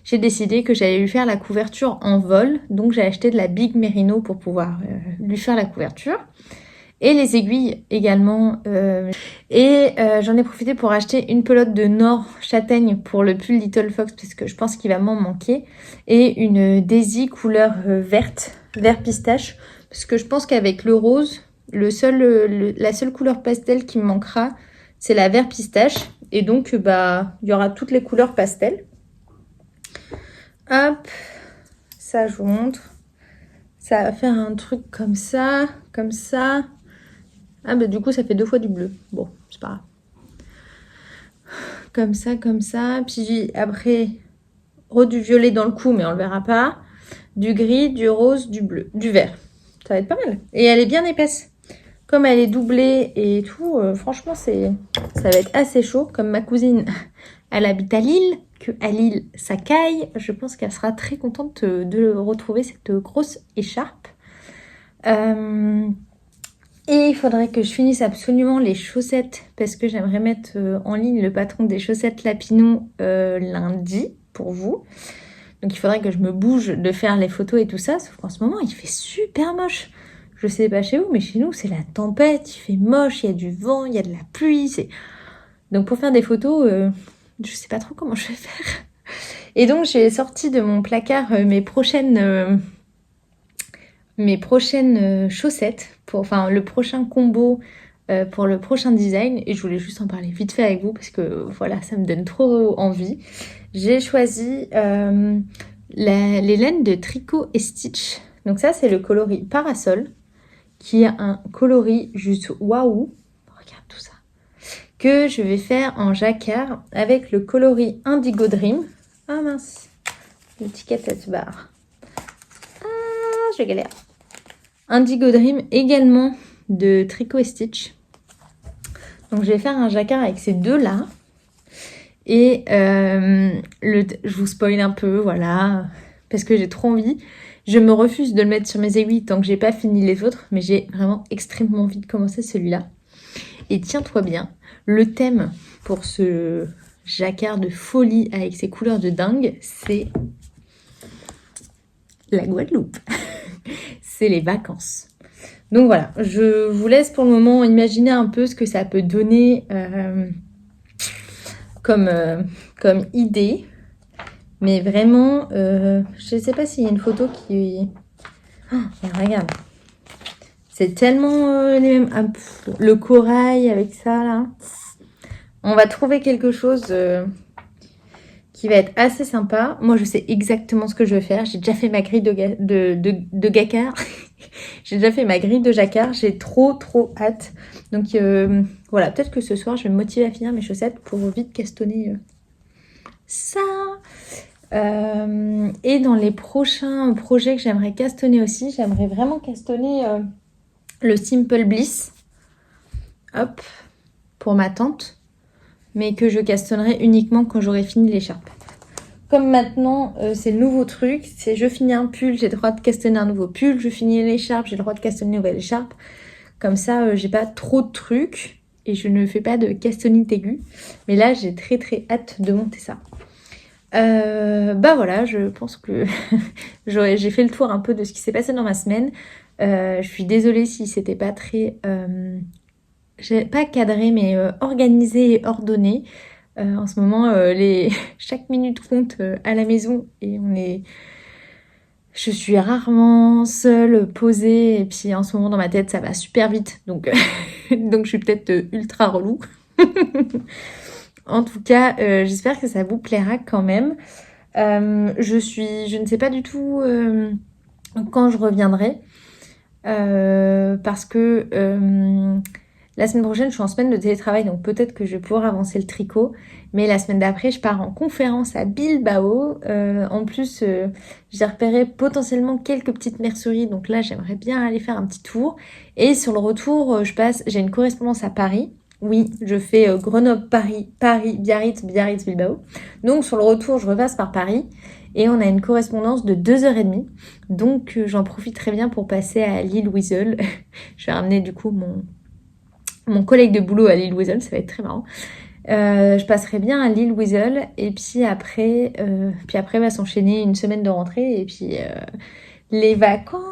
j'ai décidé que j'allais lui faire la couverture en vol. Donc j'ai acheté de la Big Merino pour pouvoir lui faire la couverture. Et les aiguilles également. J'en ai profité pour acheter une pelote de Nord châtaigne pour le pull Little Fox parce que je pense qu'il va m'en manquer. Et une Daisy couleur verte, vert pistache. Parce que je pense qu'avec le rose, la seule couleur pastel qui me manquera, c'est la vert pistache. Et donc, il y aura toutes les couleurs pastel. Hop, ça je vous montre. Ça va faire un truc comme ça, comme ça. Ah du coup ça fait 2 fois du bleu. Bon, c'est pas grave. Comme ça, comme ça. Puis après, du violet dans le cou, mais on le verra pas. Du gris, du rose, du bleu, du vert. Ça va être pas mal. Et elle est bien épaisse. Comme elle est doublée et tout, franchement, ça va être assez chaud. Comme ma cousine, elle habite à Lille, que à Lille, ça caille. Je pense qu'elle sera très contente de retrouver cette grosse écharpe. Et il faudrait que je finisse absolument les chaussettes parce que j'aimerais mettre en ligne le patron des chaussettes Lapinou lundi pour vous. Donc il faudrait que je me bouge de faire les photos et tout ça. Sauf qu'en ce moment, il fait super moche. Je sais pas chez vous, mais chez nous, c'est la tempête. Il fait moche, il y a du vent, il y a de la pluie. Donc pour faire des photos, je sais pas trop comment je vais faire. Et donc j'ai sorti de mon placard mes prochaines chaussettes, le prochain combo pour le prochain design. Et je voulais juste en parler vite fait avec vous parce que voilà, ça me donne trop envie. J'ai choisi les laines de Tricot et Stitch. Donc ça, c'est le coloris Parasol, qui est un coloris juste waouh. Regarde tout ça. Que je vais faire en jacquard avec le coloris Indigo Dream. Ah mince, l'étiquette se barre. Ah, je galère. Indigo Dream également de Tricot et Stitch. Donc je vais faire un jacquard avec ces deux-là. Et je vous spoil un peu, voilà, parce que j'ai trop envie. Je me refuse de le mettre sur mes aiguilles tant que j'ai pas fini les autres, mais j'ai vraiment extrêmement envie de commencer celui-là. Et tiens-toi bien, le thème pour ce jacquard de folie avec ses couleurs de dingue, c'est la Guadeloupe. C'est les vacances. Donc voilà, je vous laisse pour le moment imaginer un peu ce que ça peut donner comme idée. Mais vraiment, je ne sais pas s'il y a une photo qui... Oh, regarde. C'est tellement les mêmes... le corail avec ça, là. On va trouver quelque chose qui va être assez sympa. Moi, je sais exactement ce que je vais faire. J'ai déjà fait ma grille de jacquard. J'ai déjà fait ma grille de jacquard. J'ai trop hâte. Donc, voilà. Peut-être que ce soir, je vais me motiver à finir mes chaussettes pour vite castonner ça. Et dans les prochains projets que j'aimerais castonner aussi, j'aimerais vraiment castonner le Simple Bliss. Hop. Pour ma tante. Mais que je castonnerai uniquement quand j'aurai fini l'écharpe. Comme maintenant, c'est le nouveau truc, c'est je finis un pull, j'ai le droit de castonner un nouveau pull, je finis l'écharpe, j'ai le droit de castonner une nouvelle écharpe. Comme ça, j'ai pas trop de trucs et je ne fais pas de castonnite aiguë. Mais là, j'ai très hâte de monter ça. Voilà, je pense que j'ai fait le tour un peu de ce qui s'est passé dans ma semaine. Je suis désolée si c'était pas très... j'ai pas cadré mais organisé et ordonné. En ce moment, chaque minute compte à la maison et je suis rarement seule, posée, et puis en ce moment dans ma tête ça va super vite, donc je suis peut-être ultra relou. En tout cas, j'espère que ça vous plaira quand même. Je ne sais pas du tout quand je reviendrai. Parce que la semaine prochaine, je suis en semaine de télétravail, donc peut-être que je vais pouvoir avancer le tricot. Mais la semaine d'après, je pars en conférence à Bilbao. En plus, j'ai repéré potentiellement quelques petites merceries, donc là, j'aimerais bien aller faire un petit tour. Et sur le retour, j'ai une correspondance à Paris. Oui, je fais Grenoble, Paris, Paris, Biarritz, Biarritz, Bilbao. Donc sur le retour, je repasse par Paris. Et on a une correspondance de 2h30. Donc j'en profite très bien pour passer à l'île Wiesel. Je vais ramener du coup mon collègue de boulot à l'île Wiesel, ça va être très marrant. Je passerai bien à l'île Wiesel et puis après va s'enchaîner une semaine de rentrée et puis les vacances.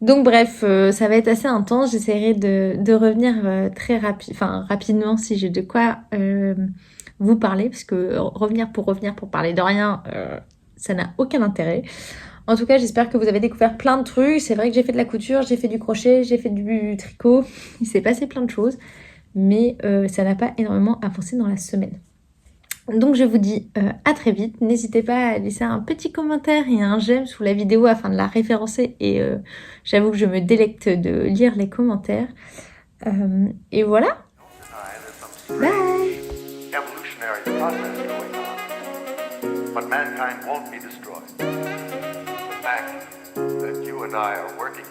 Donc bref, ça va être assez intense. J'essaierai de revenir rapidement si j'ai de quoi vous parler, parce que revenir pour parler de rien, ça n'a aucun intérêt. En tout cas, j'espère que vous avez découvert plein de trucs. C'est vrai que j'ai fait de la couture, j'ai fait du crochet, j'ai fait du tricot. Il s'est passé plein de choses, mais ça n'a pas énormément avancé dans la semaine. Donc je vous dis à très vite. N'hésitez pas à laisser un petit commentaire et un j'aime sous la vidéo afin de la référencer. Et j'avoue que je me délecte de lire les commentaires. Et voilà. Bye. Evolutionary process going on, but mankind won't be destroyed. The fact that you and I are working